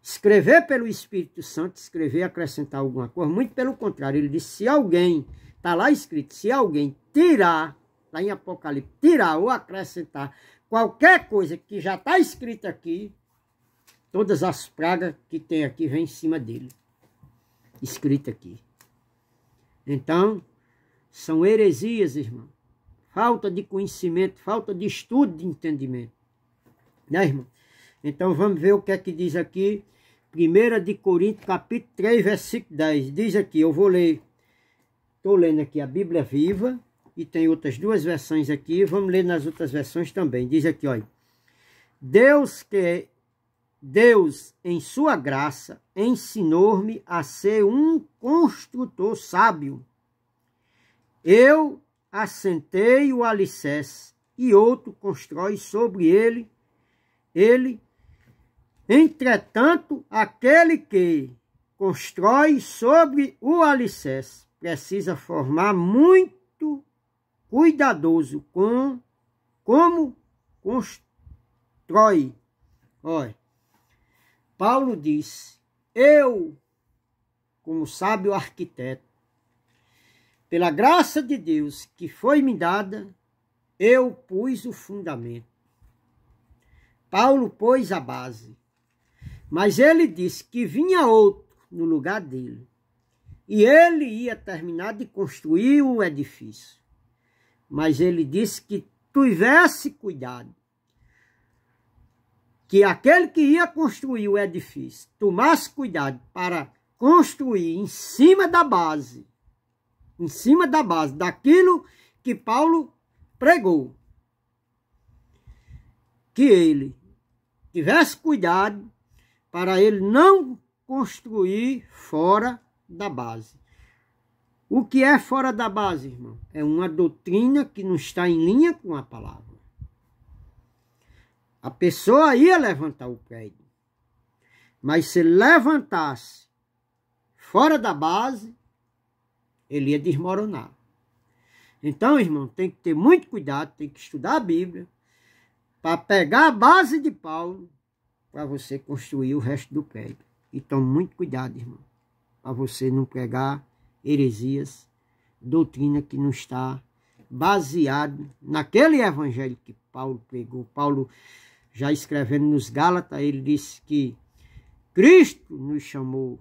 escrever pelo Espírito Santo, escrever e acrescentar alguma coisa. Muito pelo contrário, ele disse, se alguém, está lá escrito, se alguém tirar, lá em Apocalipse, tirar ou acrescentar qualquer coisa que já está escrita aqui, todas as pragas que tem aqui vêm em cima dele, escrita aqui. Então, são heresias, irmão. Falta de conhecimento, falta de estudo, de entendimento. Né, irmão? Então, vamos ver o que é que diz aqui. 1 de Coríntios, capítulo 3, versículo 10. Diz aqui, eu vou ler. Estou lendo aqui a Bíblia Viva. E tem outras duas versões aqui. Vamos ler nas outras versões também. Diz aqui, olha. Deus, em sua graça, ensinou-me a ser um construtor sábio. Eu assentei o alicerce e outro constrói sobre ele. Entretanto, aquele que constrói sobre o alicerce precisa formar muito cuidadoso com como constrói. Olha, Paulo diz, eu, como sábio arquiteto, pela graça de Deus que foi me dada, eu pus o fundamento. Paulo pôs a base. Mas ele disse que vinha outro no lugar dele. E ele ia terminar de construir o edifício. Mas ele disse que tivesse cuidado. Que aquele que ia construir o edifício tomasse cuidado para construir em cima da base daquilo que Paulo pregou. Que ele tivesse cuidado para ele não construir fora da base. O que é fora da base, irmão? É uma doutrina que não está em linha com a palavra. A pessoa ia levantar o prédio, mas se levantasse fora da base, ele ia desmoronar. Então, irmão, tem que ter muito cuidado, tem que estudar a Bíblia, para pegar a base de Paulo, para você construir o resto do prédio. Então, muito cuidado, irmão, para você não pregar heresias, doutrina que não está baseado naquele evangelho que Paulo pregou. Paulo, já escrevendo nos Gálatas, ele disse que Cristo nos chamou.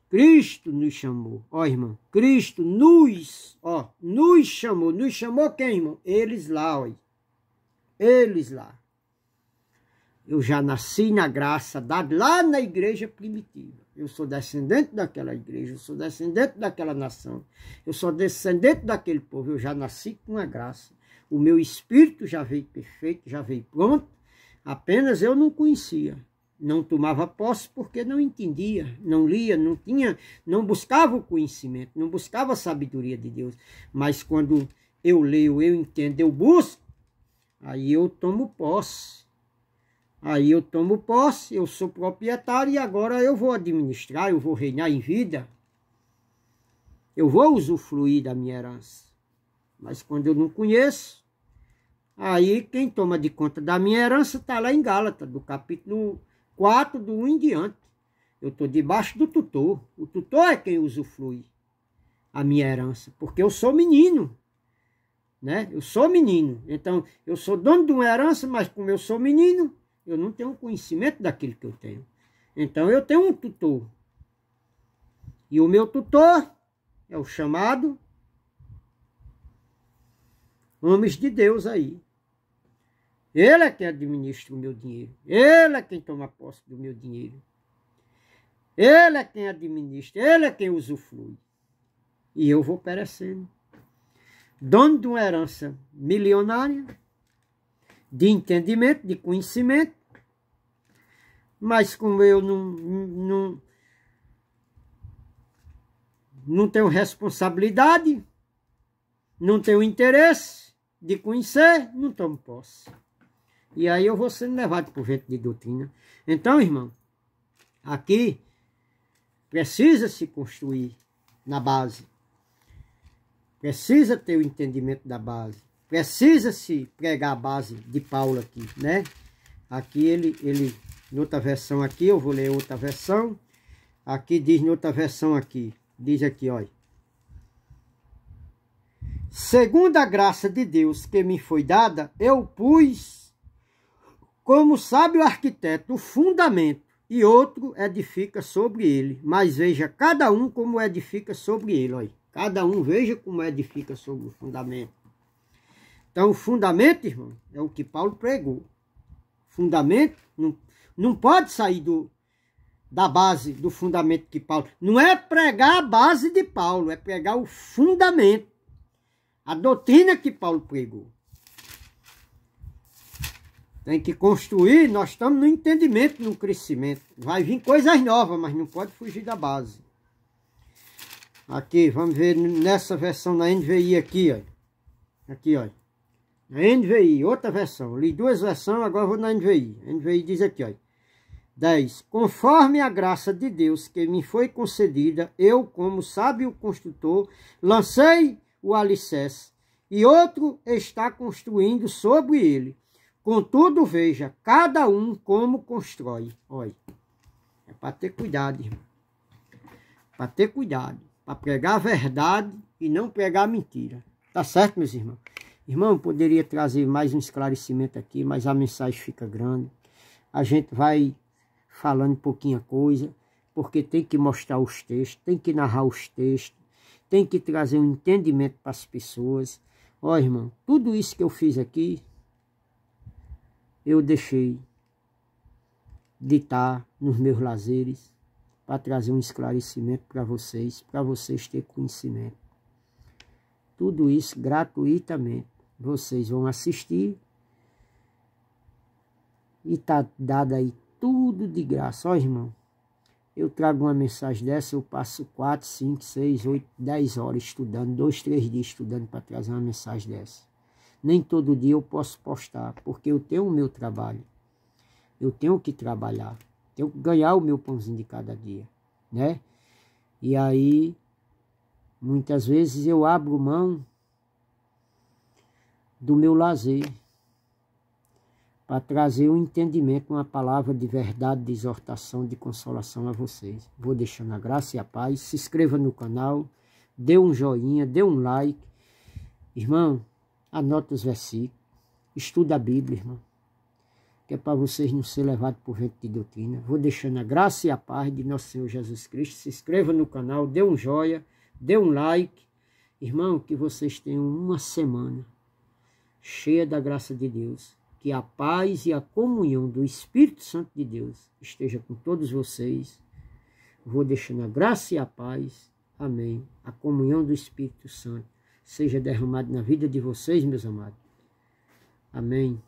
Cristo nos chamou. Ó, irmão, Cristo nos chamou. Nos chamou quem, irmão? Eles lá, ó. Eles lá. Eu já nasci na graça dada lá na igreja primitiva. Eu sou descendente daquela igreja, eu sou descendente daquela nação. Eu sou descendente daquele povo. Eu já nasci com a graça. O meu espírito já veio perfeito, já veio pronto. Apenas eu não conhecia. Não tomava posse porque não entendia, não lia, não buscava o conhecimento, não buscava a sabedoria de Deus. Mas quando eu leio, eu entendo, eu busco, aí eu tomo posse. Aí eu tomo posse, eu sou proprietário e agora eu vou administrar, eu vou reinar em vida. Eu vou usufruir da minha herança. Mas quando eu não conheço, aí quem toma de conta da minha herança está lá em Gálatas, do capítulo 4, do 1 em diante. Eu estou debaixo do tutor. O tutor é quem usufrui a minha herança, porque eu sou menino, né? Eu sou menino. Então, eu sou dono de uma herança, mas como eu sou menino, eu não tenho conhecimento daquilo que eu tenho. Então, eu tenho um tutor. E o meu tutor é o chamado homens de Deus aí. Ele é quem administra o meu dinheiro. Ele é quem toma posse do meu dinheiro. Ele é quem administra. Ele é quem usufrui. E eu vou perecendo. Dono de uma herança milionária, de entendimento, de conhecimento, mas como eu não tenho responsabilidade, não tenho interesse de conhecer, não tomo posse. E aí eu vou sendo levado por vento de doutrina. Então, irmão, aqui precisa se construir na base. Precisa ter o entendimento da base. Precisa se pregar a base de Paulo aqui, né? Aqui ele em outra versão aqui, eu vou ler outra versão. Aqui diz, em outra versão aqui, diz aqui, olha. Segundo a graça de Deus que me foi dada, eu pus como sábio arquiteto o fundamento, e outro edifica sobre ele. Mas veja, cada um como edifica sobre ele. Olha. Cada um veja como edifica sobre o fundamento. Então, o fundamento, irmão, é o que Paulo pregou. Fundamento não pode sair da base do fundamento que Paulo... Não é pregar a base de Paulo, é pregar o fundamento. A doutrina que Paulo pregou. Tem que construir, nós estamos no entendimento, no crescimento. Vai vir coisas novas, mas não pode fugir da base. Aqui, vamos ver nessa versão na NVI aqui, ó. Aqui, ó. Na NVI, outra versão. Li duas versões, agora vou na NVI. A NVI diz aqui, ó. 10. Conforme a graça de Deus que me foi concedida, eu, como sábio construtor, lancei o alicerce, e outro está construindo sobre ele. Contudo, veja, cada um como constrói. Olha, é para ter cuidado, irmão. Para ter cuidado. Para pregar a verdade e não pregar a mentira. Tá certo, meus irmãos? Irmão, poderia trazer mais um esclarecimento aqui, mas a mensagem fica grande. A gente vai falando pouquinha coisa, porque tem que mostrar os textos, tem que narrar os textos, tem que trazer um entendimento para as pessoas. Ó, irmão, tudo isso que eu fiz aqui, eu deixei de estar nos meus lazeres para trazer um esclarecimento para vocês terem conhecimento. Tudo isso gratuitamente. Vocês vão assistir e está dado aí tudo de graça. Ó, irmão, Eu trago uma mensagem dessa, eu passo 4, 5, 6, 8, 10 horas estudando, 2, 3 dias estudando para trazer uma mensagem dessa. Nem todo dia eu posso postar, porque eu tenho o meu trabalho. Eu tenho que trabalhar, tenho que ganhar o meu pãozinho de cada dia, né? E aí, muitas vezes eu abro mão do meu lazer para trazer o entendimento, uma palavra de verdade, de exortação, de consolação a vocês. Vou deixando a graça e a paz. Se inscreva no canal, dê um joinha, dê um like. Irmão, anota os versículos, estuda a Bíblia, irmão, que é para vocês não serem levados por vento de doutrina. Vou deixando a graça e a paz de nosso Senhor Jesus Cristo. Se inscreva no canal, dê um joia, dê um like. Irmão, que vocês tenham uma semana cheia da graça de Deus. Que a paz e a comunhão do Espírito Santo de Deus esteja com todos vocês. Vou deixando a graça e a paz. Amém. A comunhão do Espírito Santo seja derramada na vida de vocês, meus amados. Amém.